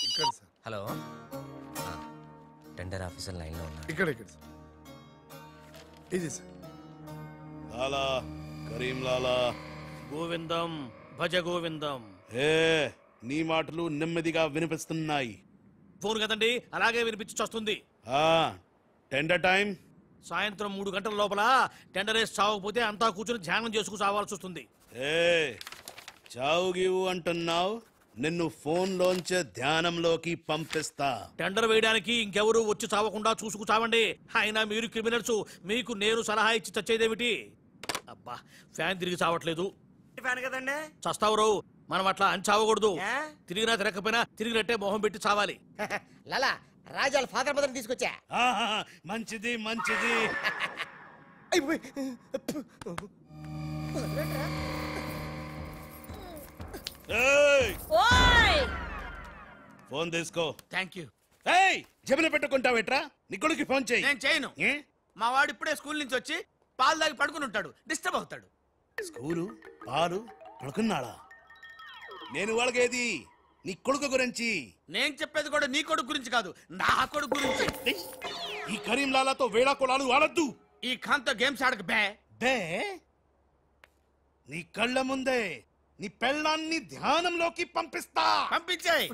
ఇక్కడ sir. Hello tender officer line లో ఉన్నా. ఇక్కడ ఇక్కడ సార్. ఇది సార్. లాలా కరీం లాలా గోవిందం భజ గోవిందం. ఏ నీ మాటలు నెమ్మదిగా వినిపిస్తున్నాయి. ఫోన్ కదండి అలాగే వినిపించి వస్తుంది. టెండర్ టైం సాయంత్రం 3 గంటల లోపల టెండర్ వేసి చావకపోతే అంతా కూర్చొని ధ్యానం చేసుకు చావాల్సి వస్తుంది. ఏ చావు గీవు అంటున్నావు, నిన్ను ఫోన్ లోంచే ధ్యానంలోకి పంపిస్తా. టెండర్ వేయడానికి ఇంకెవరు వచ్చి చావకుండా చూసుకు చావండి. అయినా మీరు క్రిమినల్స్, మీకు నేను సలహా ఇచ్చి చచ్చేదేమిటి? అబ్బా ఫ్యాన్ తిరిగి చావట్లేదు. కదండి చస్తావు మనం అట్లా అని చావకూడదు. తిరిగినా తిరగకపోయినా తిరిగినట్టే మొహం పెట్టి చావాలి. లాలా రాజాల ఫాదర్ మదర్ తీసుకొచ్చా. మంచిది మంచిది. ఫోన్ తీసుకో. Thank you. జబిన పెట్టుకుంటావేట్రా? నీ కొడుకు ఫోన్ చేయి. నేను చేయను. మా వాడు ఇప్పుడే స్కూల్ నుంచి వచ్చి పాలు తాగి పడుకుని ఉంటాడు, డిస్టర్బ్ అవుతాడు. స్కూలు పాలు పడుకున్నాడా? నేను వాళ్ళకేది నీ కొడుకు గురించి. నేను చెప్పేది కూడా నీ కొడుకు గురించి కాదు, నా కొడుకు గురించి. ఈ కరీం లాలాతో వేళా కొలాలు ఆడద్దు. ఈ ఖాన్తో గేమ్స్ ఆడక బే. బే నీ కళ్ళ ముందే నీ పెళ్ళాన్ని ధ్యానంలోకి పంపిస్తా. పంపించాయి.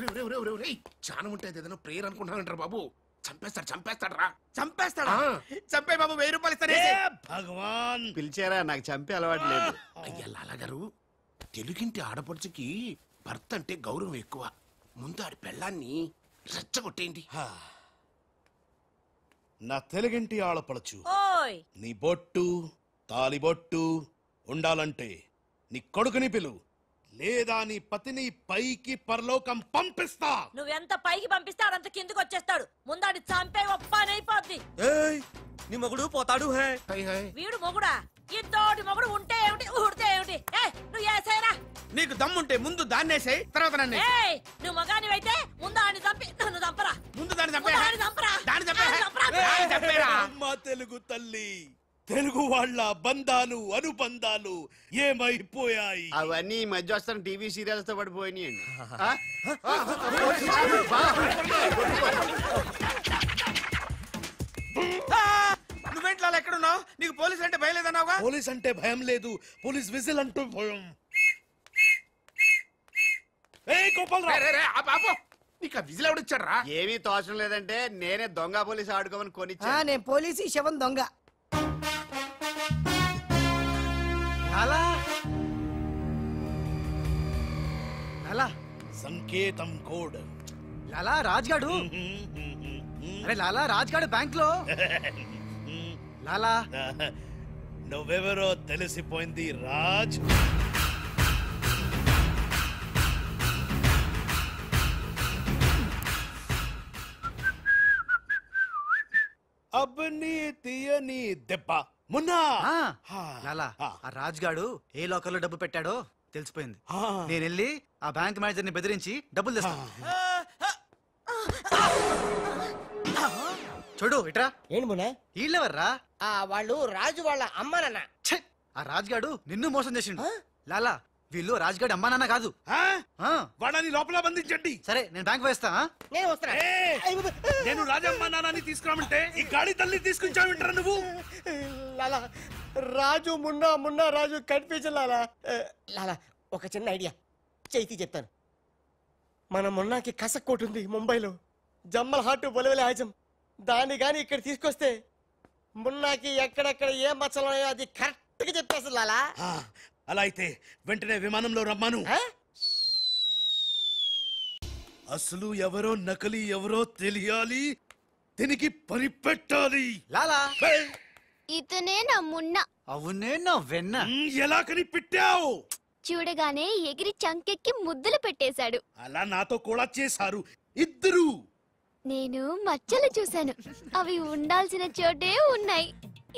చాలా ఉంటుంది ఏదైనా ప్రేయర్ అనుకుంటానంటారు బాబు. చంపేస్తాడు రా. చంపేస్తాడా? చంపే బాబు 1000 రూపాయలు ఇస్తానే. భగవాన్ పిలిచారా? నాకు చంపే అలవాటు లేదు. అయ్యా లాలా గారు, తెలుగింటి ఆడపడుచుకి భర్త అంటే గౌరవం ఎక్కువ. ముందు ఆడి పెళ్ళాన్ని రెచ్చగొట్టేయండి. నా తెలుగింటి ఆడపడచ్చు ఓయ్ నీ బొట్టు తాలిబొట్టు ఉండాలంటే నీ కొడుకుని పిలు, లేదా నీ పతిని పైకి పరలోకం పంపిస్తా. నువ్వెంత పైకి పంపిస్తే ఆడంత కిందకి వచ్చేస్తాడు. ముందాడి చంపే ఒప్పనైపోద్ది. నీ మొగుడు పోతాడు. హే వీడు మొగుడా? ఇంతోటి మొగుడు ఉంటే ఏమిటి, ఊడితే ఏమిటి? నువ్వు ఏసైనా నీకు దమ్ముంటే ముందు దాన్నేసాయి, తర్వాత నన్ను. నువ్వు మగానివైతే ముందు ఆడిని చంపి నన్ను చంపరా. ముందు దాన్ని చంపే. దాన్ని చంపరా. దాన్ని చంపే. దాన్ని చంపరా. దాన్ని చంపేరా. అమ్మ తెలుగు తల్లి, తెలుగు వాళ్ళ బంధాలు అనుబంధాలు ఏమైపోయాయి? అవన్నీ ఈ మధ్య వస్తున్న టీవీ సీరియల్స్ తో పడిపోయినాయండి. నువ్వేంట్లో ఎక్కడున్నావు? నీకు పోలీసు అంటే భయం లేదన్నావుగా. పోలీస్ అంటే భయం లేదు, పోలీస్ విజిల్ అంటూ భయం. నీకు విజిల్ ఎవడిచ్చాడు రా? ఏమీ తోచడం లేదంటే నేనే దొంగ పోలీసు ఆడుకోమని కొనిచ్చా. నేను పోలీసు శవం దొంగ. సంకేతం కోడ్. లాలా రాజ్గాడు. అరే లాలా రాజ్గాడు బ్యాంక్ లో. లాలా నువ్వెవరో తెలిసిపోయింది రాజ్. అబ్బని తీయని దెబ్బ మున్నా. లాలా ఆ రాజ్గాడు ఏ లోకల్ లో డబ్బు పెట్టాడో తెలిసిపోయింది. నేను వెళ్ళి ఆ బ్యాంక్ మేనేజర్ ని బెదిరించి డబ్బులు తెస్తాను. చూడు ఇట్రా. ఏంటి మున్నా? వీళ్ళెవర్రా? వాళ్ళు రాజు వాళ్ళ అమ్మ నాన్న. ఆ రాజ్గాడు నిన్ను మోసం చేసిండు. లాలా వీళ్ళు రాజ్గాడు అమ్మా నాన్న కాదు. వాడని లోపల బంధించండి. సరే నేను బ్యాంక్ వేస్తా. నేను వస్తున్నా. నేను రాజమ్మ నాన్నని తీసుకురామంటే ఈ గాడి తల్లి తీసుకుంటావింటారా నువ్వు? లాలా రాజు మున్నా, మున్నా రాజు కన్ఫ్యూజన్. లాలా లాలా ఒక చిన్న ఐడియా చైతి చెప్తాను. మన మున్నాకి కసక్కోటు ఉంది ముంబైలో, జమ్మల్ హాటు బొలవెల హాజం. దాన్ని గాని ఇక్కడ తీసుకొస్తే మున్నాకి ఎక్కడెక్కడ ఏ మచ్చలున్నాయో అది కరెక్ట్ గా చెప్పేస్తుంది. లాలా అలా అయితే వెంటనే విమానంలో రమ్మాను. అసలు ఎవరో నకలి ఎవరో తెలియాలి, దీనికి పని పెట్టాలి. లాలా ఇతనే నా మున్న. అవునే నా వెన్న. ఎలా కనిపెట్టావు? చూడగానే ఎగిరి చంకెక్కి ముద్దులు పెట్టేశాడు. అలా నాతో కూడా చేశారు ఇద్దరు. నేను మచ్చలు చూశాను, అవి ఉండాల్సిన చోటే ఉన్నాయి.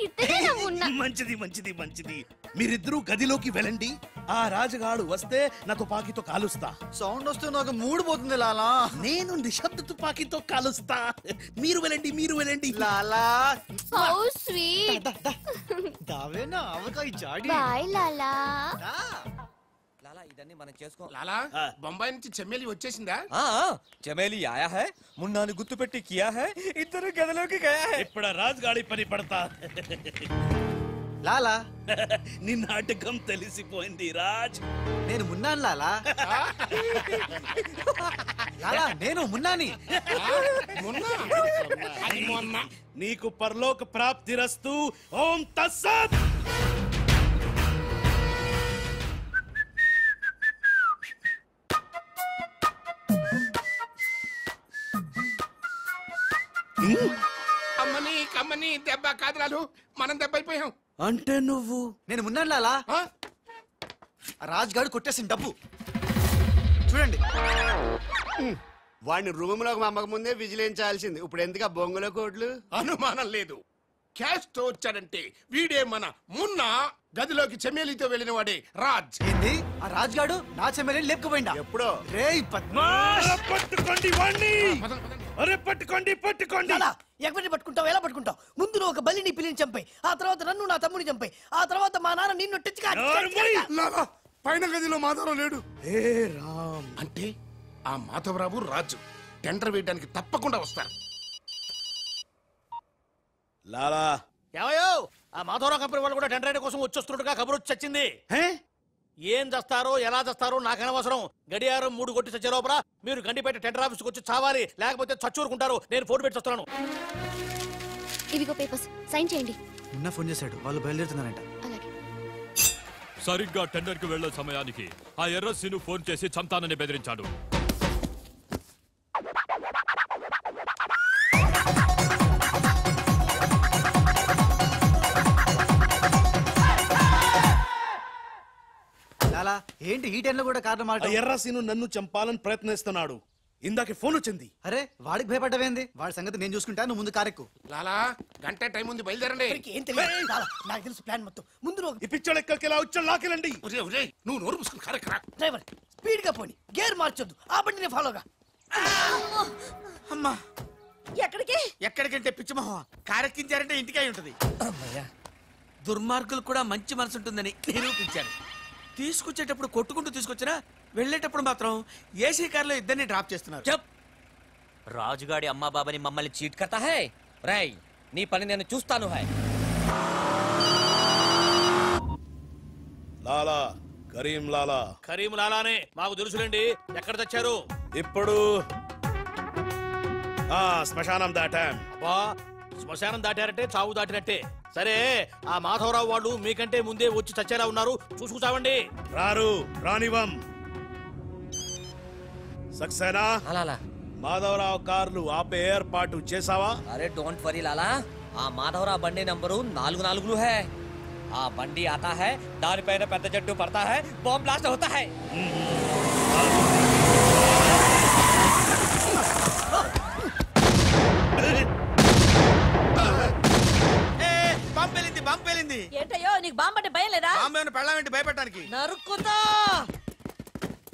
ఇతనే నా మున్న. మంచిది మంచిది మంచిది. మీరిద్దరూ గదిలోకి వెళ్ళండి. ఆ రాజుగాడు వస్తే నా తుపాకీతో కాలుస్తా. సౌండ్ వస్తే నాకు మూడు పోతుంది లాలా. నేను నిశ్శబ్ద తుపాకీతో కాలుస్తా. మీరు వెళ్ళండి, మీరు వెళ్ళండి. లాలా how sweet. దావేనా avakaya Jadi. Bye లాలా. లాలా ఇదన్నీ మనం చేసుకో. లాలా బొంబాయి నుంచి చెమ్మేలి వచ్చేసిందా? చమేలి ఆయా హై, మున్నాను గుర్తుపెట్టి కియా హై, ఇద్దరు గదిలోకి గయా హై. ఇప్పుడు రాజుగాడి పని పడతా. లాలా నీ నాటకం తెలిసిపోయింది రాజ్. నేను మున్నాను లాలా. లాలా నేను మున్నాని. నీకు పరలోక ప్రాప్తిరస్తు. ఓం తస్సత్. అమ్మని కమ్మని దెబ్బ కాదురాలు, మనం దెబ్బ అయిపోయాం. అంటే నువ్వు? నేను మున్నాను లాలా. రాజ్ గారు కొట్టేసిన డబ్బు చూడండి. వాడిని రూమ్ లోకి మమ్మక ముందే విజిలించాల్సింది. ఇప్పుడు ఎందుకు ఆ బొంగుల కోట్లు? అనుమానం లేదు, క్యాష్ తో వచ్చాడంటే వీడే మన మున్నా. గదిలోకి చెమ్మేలితో వెళ్ళిన వాడే రాజ్. ఏంది ఆ రాజ్ గాడు నా చెమ్మెల్ని లేపుకుపోయిందా? ఎప్పుడో. రేయ్ పద్మాష్, పట్టుకోండి వాణ్ణి. అరే పట్టుకోండి పట్టుకోండి. ఎవరిని పట్టుకుంటావు, ఎలా పట్టుకుంటావు? ముందు నువ్వు ఒక బలిని పిల్లిని చంపాయి, ఆ తర్వాత నన్ను నా తమ్ముని చంపాయి, ఆ తర్వాత మా నాన్న నిన్ను లాలా, పైన గదిలో మాధవరావు లేడు. హే రామ్. అంటే ఆ మాధవరావు రాజు టెండర్ వేయడానికి తప్పకుండా వస్తారు. లాలా ఏమయ్యో, ఆ మాధవరావు కంపెనీ వాళ్ళు కూడా టెండర్ కోసం వచ్చేస్తున్నట్టుగా కబురు వచ్చి చచ్చింది. ఏం చేస్తారో ఎలా చేస్తారో నాకు అనవసరం. గడియారం 3 కొట్టి చచ్చే లోపల మీరు గండిపేట టెండర్ ఆఫీస్కి వచ్చి చావాలి, లేకపోతే చచ్చూరుకుంటారు. నేను ఫోన్ పెట్టి వస్తున్నాను. ఇవిగో పేపర్స్, సైన్ చేయండి. మున్నా ఫోన్ చేశాడు, వాళ్ళు బయలుదేరుతున్నారంట. అలాగే. సరిగ్గా టెండర్ కి వెళ్లే సమయానికి ఆ ఎర్ర సీను ఫోన్ చేసి చంతానని బెదిరించాడు. లాలా ఏంటి ఈ టైంలో కూడా కారణం మాట? ఎర్రసీను నన్ను చంపాలని ప్రయత్నిస్తున్నాడు. ఇందాక ఫోన్ వచ్చింది. అరే వాడికి భయపడ్డవేంది? వాడి సంగతి నేను చూసుకుంటా, నువ్వు ముందు కారెక్కు. లాలా, గంట టైం ఉంది, బయలుదేరండి. ఏం తెలియదు లాలా, నాకు తెలుసు ప్లాన్ మొత్తం. ముందు నువ్వు ఈ పిచ్చోడు ఎక్కడికి ఎలా వచ్చాడు? లాకెళ్ళండి. నువ్వు నోరు పుసుకుని కరెక్ట్. డ్రైవర్ స్పీడ్ గా పోని, గేర్ మార్చొద్దు, ఆ బండిని ఫాలోగా. అమ్మా, ఎక్కడికి? ఎక్కడికంటే పిచ్చిమోహ కారెక్కించారంటే ఇంటికి అయి ఉంటది. దుర్మార్గులు కూడా మంచి మనసు ఉంటుందని నిరూపించారు. తీసుకొచ్చేటప్పుడు కొట్టుకుంటూ తీసుకొచ్చినా వెళ్ళేటప్పుడు మాత్రం ఏసీ కార్లో ఇద్దరిని డ్రాప్ చేస్తున్నారు. చెప్, రాజుగాడి అమ్మా బాబాని మమ్మల్ని చీట్ కర్తా హై. రై, నీ పని నేను చూస్తాను. హై లాలా, కరీం లాలా. కరీం లాలానే, మాకు తెలుసులేండి. ఎక్కడ తెచ్చారు? ఇప్పుడు శ్మశానం దాటాం. అబ్బా, శ్మశానం దాటారంటే చావు దాటినట్టే. సరే, ఆ మాధవరావు వాళ్ళు మీకంటే ముందే వచ్చి చచ్చేలా ఉన్నారు, చూసుకుచావండి. రారు, రానివం. సక్సేనా, అలాలా మాధవరావు కార్లు ఆపే ఏర్పాటు చేసావా? అరే డోంట్ వరీ లాలా, ఆ మాధవరావు బండి నంబరు 44 హై. ఆ బండి ఆతా హై, దానిపైన పెద్ద జట్టు పడతా హై, బాంబ్ బ్లాస్ట్ అవుతా హై. బాంబు పేలింది. ఏంటయ్యో, నీకు బాంబు అంటే భయం లేదా? బాంబు ఏమైనా పెళ్ళామేంటి భయపెట్టడానికి? నరుకుతా.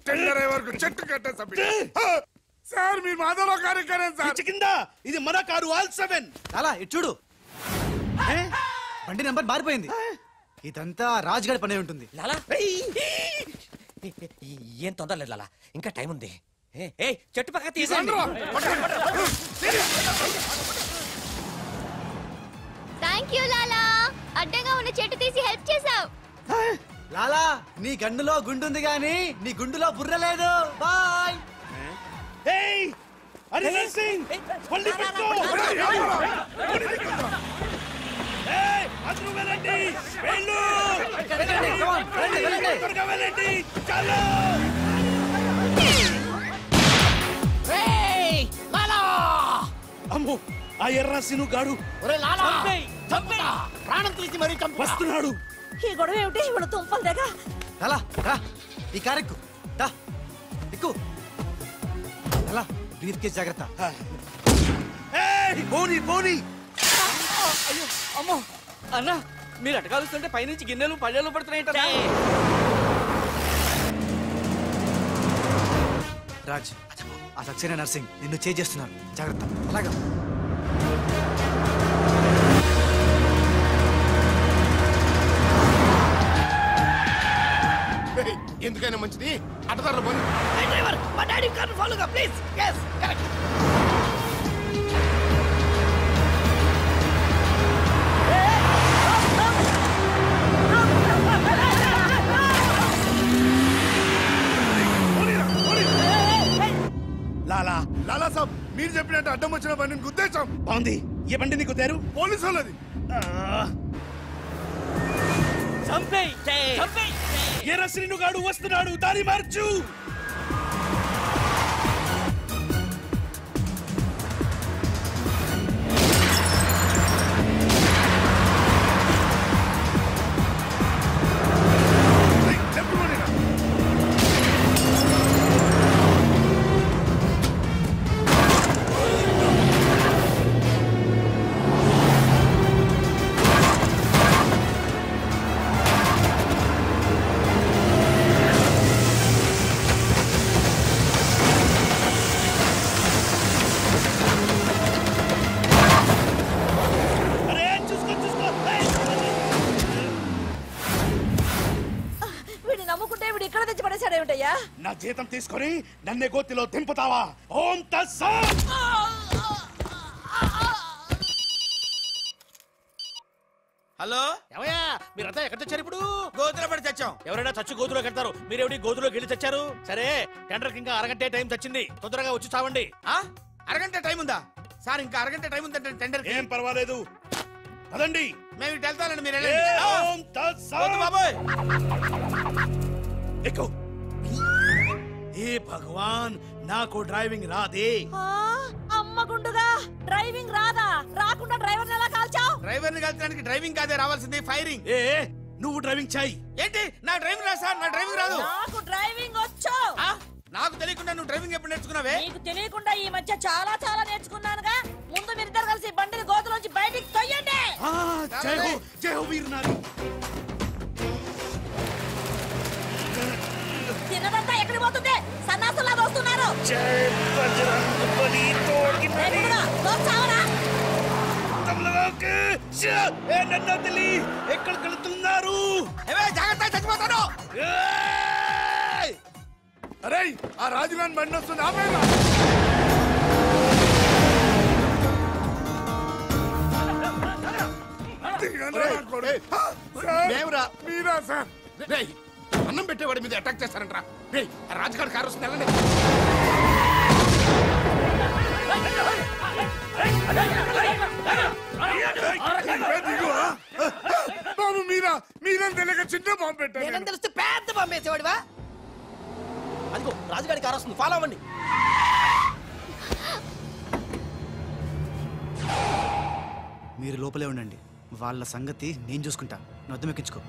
టెండర్ వరకు చెట్టు కట్టే సార్, మీ మాధవరావు కార్యక్రమం సార్. కింద ఇది మన కారు ఆల్ 7. లాలా ఇటు చూడు, బండి నెంబర్ మారిపోయింది. ఇదంతా రాజ్ గారి పనే ఉంటుంది. లాలా, ఏం తొందర లేదు లాలా, ఇంకా టైం ఉంది. ఏ చెట్టు పక్క తీసేయండి. థ్యాంక్ యూ లాలా, అడ్డంగా ఉన్న చెట్టు తీసి హెల్ప్ చేసావు. లాలా, నీ గన్నులో గుండుంది గాని నీ గుండులో బుర్ర లేదు. బాయ్. అందరూ వెళ్ళండి, వెళ్ళు. వెళ్ళండి, చలో. అమ్మో, ఆ ఎర్రసీను గాడు ప్రాణం తీసి మరీ వస్తున్నాడు. ఈ గొడవ ఏమిటి? ఇప్పుడు తుంపలు దగ్గర. లాలా రా, ఈ కారెక్కు దా, ఎక్కు. లాలా బ్రీఫ్ కేస్ జాగ్రత్త. పోనీ పోనీ. అమ్మో అన్న, మీరు అటకాలుస్తుంటే పైనుంచి గిన్నెలు పళ్ళెలు పడుతున్నాయి. రాజ్, ఆ సక్సేనా నర్సింగ్ నిన్ను చేస్తున్నారు, జాగ్రత్త. అలాగా ఎందుకైనా పోతేనే మంచిది. అడ్డదారులు పోనీ. డ్రైవర్ మా డాడీ కార్ని ఫాలోగా ప్లీజ్. yes correct. లాలా లాలా సాబ్ మీరు చెప్పినట్టు అడ్డం వచ్చిన బండిని గుద్దేశాం. బాగుంది. ఏ బండిని గుద్దారు? పోలీసు వాళ్ళది. ఎర్ర శ్రీనుగాడు వస్తున్నాడు, దారి మార్చు. నా జీతం తీసుకొని నన్నే గోతిలో దింపుతావా? ఓం తస్సత్. హలో ఏమయ్యా మీరంతా ఎక్కడ తెచ్చారు ఇప్పుడు? గోతులో పడి తెచ్చాం. ఎవరైనా చచ్చి గోతులో కడతారు, మీరేమిటి గోతులోకి వెళ్ళి తెచ్చారు? సరే టెండర్కి ఇంకా అరగంటే టైం తెచ్చింది, తొందరగా వచ్చి చావండి. అరగంట టైం ఉందా సార్? ఇంకా అరగంట టైం ఉందంటే టెండర్. ఏం పర్వాలేదు, పదండి. మేము ఇటు వెళ్తానండి, మీరు ఓం తస్సత్. బాబోయ్ ఎక్కు. ఏ భగవాన్, నాకు డ్రైవింగ్ రాదే. అమ్మ గుండుగా డ్రైవింగ్ రాదా? రాకుండా డ్రైవర్ ఎలా కాల్చావు? డ్రైవర్ ని కలిసడానికి డ్రైవింగ్ కాదే రావాల్సింది, ఫైరింగ్. ఏ నువ్వు డ్రైవింగ్ చేయి. ఏంటి నా డ్రైవింగ్ రాదు సార్? నా డ్రైవింగ్ రాదు. నాకు డ్రైవింగ్ వచ్చు. నాకు తెలియకుండా నువ్వు డ్రైవింగ్ ఎప్పుడు నేర్చుకున్నావే? నీకు తెలియకుండా ఈ మధ్య చాలా చాలా నేర్చుకున్నానుగా. ముందు మీరిద్దరు కలిసి బండిని గోతులోంచి బయటికి తొయ్యండి. జై హో, జై హో వీర్ నారి. తినదంతా ఎక్కడికి పోతుంది? సన్నాసులా వస్తున్నారు. ఎక్కడికి వెళ్తున్నారు? జాగ్రత్త, చచ్చిపోతాను. అరే ఆ రాజుగాని బండి వస్తుంది, ఆపేరా. మీరా సార్? అన్నం పెట్టేవాడి మీద అటాక్ చేస్తారంట్రా. రాజుగారి కారు వస్తుంది, వెళ్ళండి. బాబు మీరేం తెలియక చిన్న బాంబు పెట్టారు. తెలిస్తే పెద్ద బాంబు వేసేవాడివా? అదిగో రాజుగారి కారు వస్తుంది, ఫాలో అవ్వండి. మీరు లోపలే ఉండండి, వాళ్ళ సంగతి నేను చూసుకుంటా. నొద్దం ఎక్కించుకో.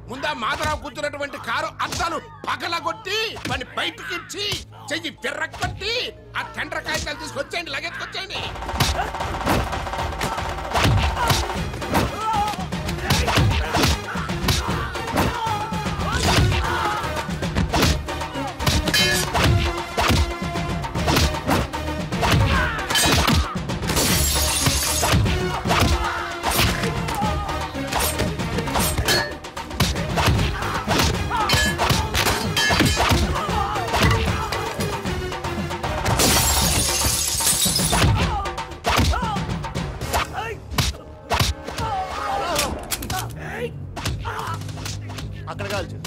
ముందా మాధవరావు కూర్చున్నటువంటి కారు అద్దాలు పగలగొట్టి వాడిని బయటికి ఇచ్చి చెయ్యి తిర్రకొట్టి ఆ టెండర్ కాగితాలు తీసుకొచ్చేయండి, లగెత్తుకొచ్చేయండి. అక్కడ కాల్చు.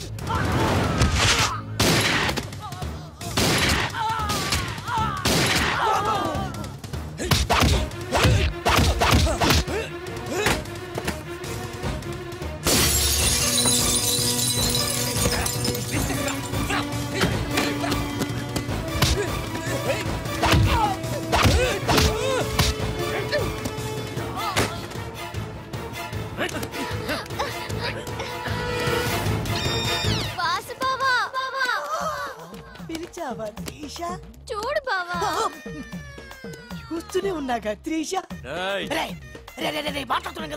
చూడు బావా, చూస్తూనే ఉన్నాగా త్రిష. మాట్లాడుతున్నాను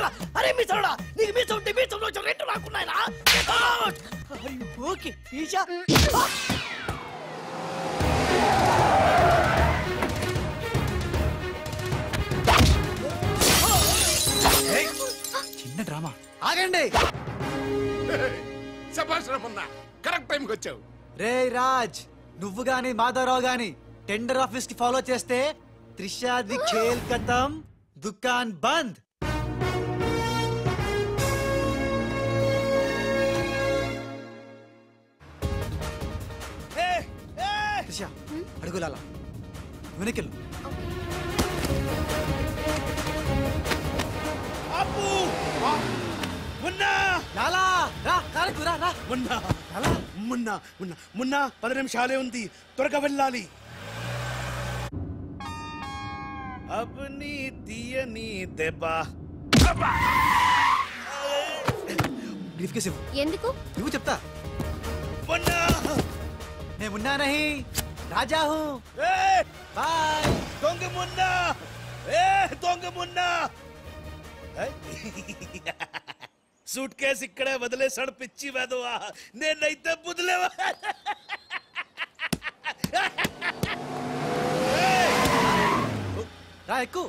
కదా అరే మీ చోడా నీకు మీ చోటి మీ చోటు రెండు రాకున్నాయినా ఓకే ఈషా చిన్న డ్రామా ఆగండి. శభాష్ రమణ, కరెక్ట్ టైంకి వచ్చావు. రే రాజ్, నువ్వు గాని మాధవరావు గాని టెండర్ ఆఫీస్ కి ఫాలో చేస్తే త్రిషాది ఖేల్ ఖతం, దుకాన్ బంద్. త్రిష అడుగులాలా వెనకెళ్ళు. మున్నా లాలా రా కాలకు రా రా. మున్నా మున్నా మున్నా మున్నా 10 నిమిషాలే ఉంది, త్వరగా వెళ్ళాలి. అబ్ని తీయని దెబ్బ. బ్రీఫ్ కేస్ ఇవ్వు. ఎందుకు? నువ్వు చెప్తా. మున్నా నేను మున్నా నహీ రాజా హూ. బాయ్. దొంగ మున్నా, దొంగ మున్నా. సూట్ కేసు ఇక్కడే వదిలేసాడు పిచ్చి వెదవా. నేనైతే బుదిలేవా. రా ఎక్కు.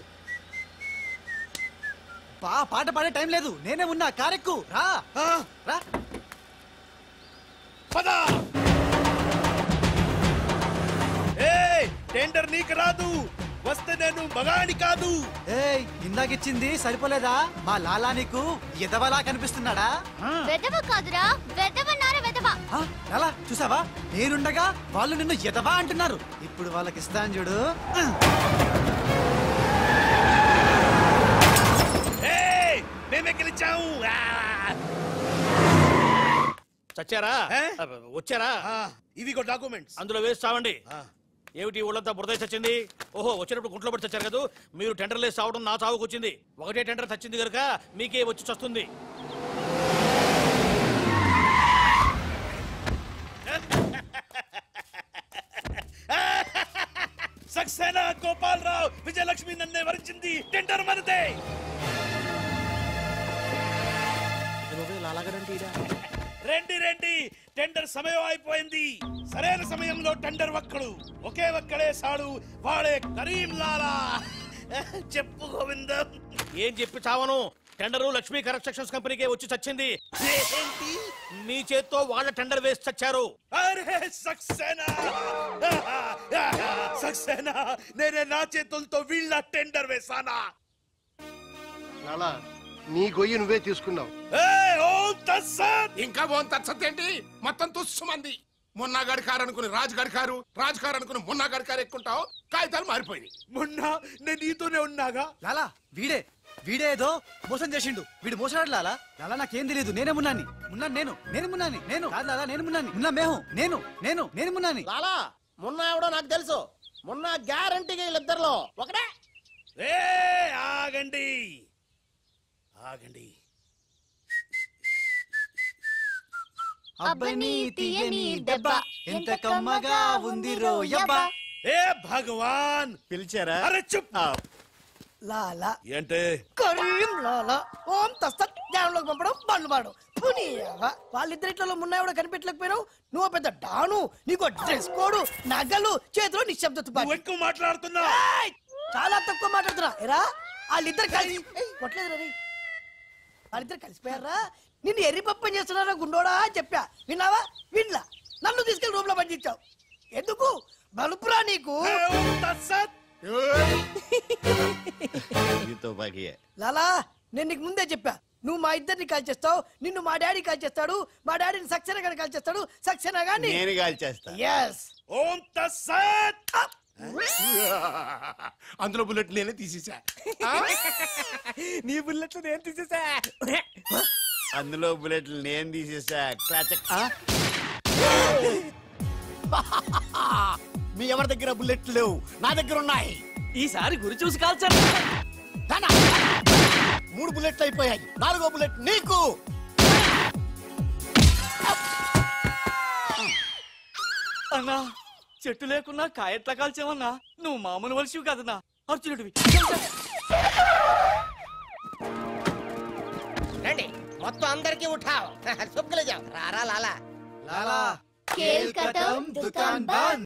పాట పాడే టైం లేదు, నేనే ఉన్నా. కారెక్కు రా రా. పద. టెండర్ నీకు రాదు, వస్తే నేను మగాడి కాదు. ఏయ్ ఇందాకిచ్చింది సరిపోలేదా? మా లాలా నీకు ఎదవలా కనిపిస్తున్నాడా? వెదవ కాదురా, వెదవన్నార వెదవ. లాలా చూసావా, నేనుండగా వాళ్ళు నిన్ను ఎదవా అంటున్నారు. ఇప్పుడు వాళ్ళకి ఇస్తాను చూడు. మేమే గెలిచాము. చచ్చారా? వచ్చారా? ఇవిగో డాక్యుమెంట్స్, అందులో వేసి చావండి. ఏమిటి ఊళ్ళంతా బురద చచ్చింది? ఓహో, వచ్చినప్పుడు గుంట్లో పడి చచ్చారు కదా. మీరు టెండర్ లేసి చావడం నా చావుకు వచ్చింది. ఒకటే టెండర్ చచ్చింది కనుక మీకే వచ్చి చస్తుంది. సక్సేనా, గోపాలరావు, విజయలక్ష్మి నన్నే వరించింది. టెండర్ మనదే. రండి రండి, టెండర్ సమయం అయిపోయింది. సరైన సమయంలో టెండర్ ఒక్కడు, ఒకే ఒక్కడే సాడు, వాడే కరీం లాలా. చెప్పు గోవిందం. ఏం చెప్పి చావను? టెండరు లక్ష్మీ కన్స్ట్రక్షన్స్ కంపెనీకే వచ్చి చచ్చింది. ఏంటి? మీ చేత్తో వాళ్ళ టెండర్ వేసి చచ్చారు. అరే సక్సేనా, సక్సేనా, నేనే నా చేతులతో వీళ్ళ టెండర్ వేసానా? లాలా నీ గొయ్యి నువ్వే తీసుకున్నావు. ఇంకా ఓం తత్సత్ ఏంటి? మొత్తం తుస్సుమంది. మున్నాగాడి కారు అనుకుని రాజుగాడి కారు, రాజుగారు అనుకుని మున్నాగాడి కారు ఎక్కుంటావు. కాగితాలు మారిపోయింది. మొన్నా నేను నీతోనే ఉన్నాగా. లాలా వీడేదో మోసం చేసిండు. వీడు మోసగాడు లాలా. లాలా నాకేం తెలియదు, నేనే మున్నాని. మున్నాను నేను మున్నాని. నేను కాదు లాలా, నేను మున్నాని. మున్నా మేహు నేను మున్నాని. లాలా మున్నా ఎవడో నాకు తెలుసు. మున్నా గ్యారంటీగా వీళ్ళిద్దరిలో ఒకటే. ఆగండి ఆగండి. అబ్బని తీయని దెబ్బ ఎంత కమ్మగా ఉంది రోయబ్బ. ఏ భగవాన్, పిలిచారా? అరే చుప్. లాలా ఏంటే? కరీం లాలా ఓం తస్తత్ జ్ఞానంలోకి పంపడం బండ్లు పాడు. వాళ్ళిద్దరిట్లో మున్నా ఎవడో కనిపెట్టలేకపోయినావు. నువ్వు పెద్ద డాను, నీకు డ్రెస్ కోడు, నగలు, చేతిలో నిశ్శబ్ద తుపాకీ. ఎక్కువ మాట్లాడుతున్నా. చాలా తక్కువ మాట్లాడుతున్నా. ఎరా వాళ్ళిద్దరు కలిసి కొట్టలేదు రీ. వాళ్ళిద్దరు కలిసిపోయారా? నిన్ను ఎర్రిపప్పని చేస్తున్నారా గుండోడా అని చెప్పా. విన్నావా? వినలా. నన్ను తీసుకెళ్లి రూమ్ లో పండించావు. ఎందుకు? బలుపురా నీకు. లాలా నేను నీకు ముందే చెప్పా, నువ్వు మా ఇద్దరిని కాల్ చేస్తావు, నిన్ను మా డాడీ కాల్ చేస్తాడు, మా డాడీని సక్సేనా గాని కాల్ చేస్తాడు, సక్సేనా గాని నేను కాల్ చేస్తా. yes ఓం తస్సత్. అందులో బుల్లెట్ నేనే తీసేసా. నీ బుల్లెట్లు నేను తీసేసా. అందులో బుల్లెట్లు నేను తీసేసా. మీ ఎవరి దగ్గర బుల్లెట్లు లేవు, నా దగ్గర ఉన్నాయి. ఈసారి గురి చూసి కాల్చారు. 3 బుల్లెట్లు అయిపోయాయి, 4వ బుల్లెట్ నీకు. అన్నా చెట్టు లేకున్నా కాయట్లా కాల్చేవన్నా. నువ్వు మామూలు వలసివి కాదన్నా, అర్జునుడివి. మొత్తం అందరికి ఉఠావ్. సుక్కలు జావ్. రారా లాలా. లాలా, खेल खत्म, दुकान बंद.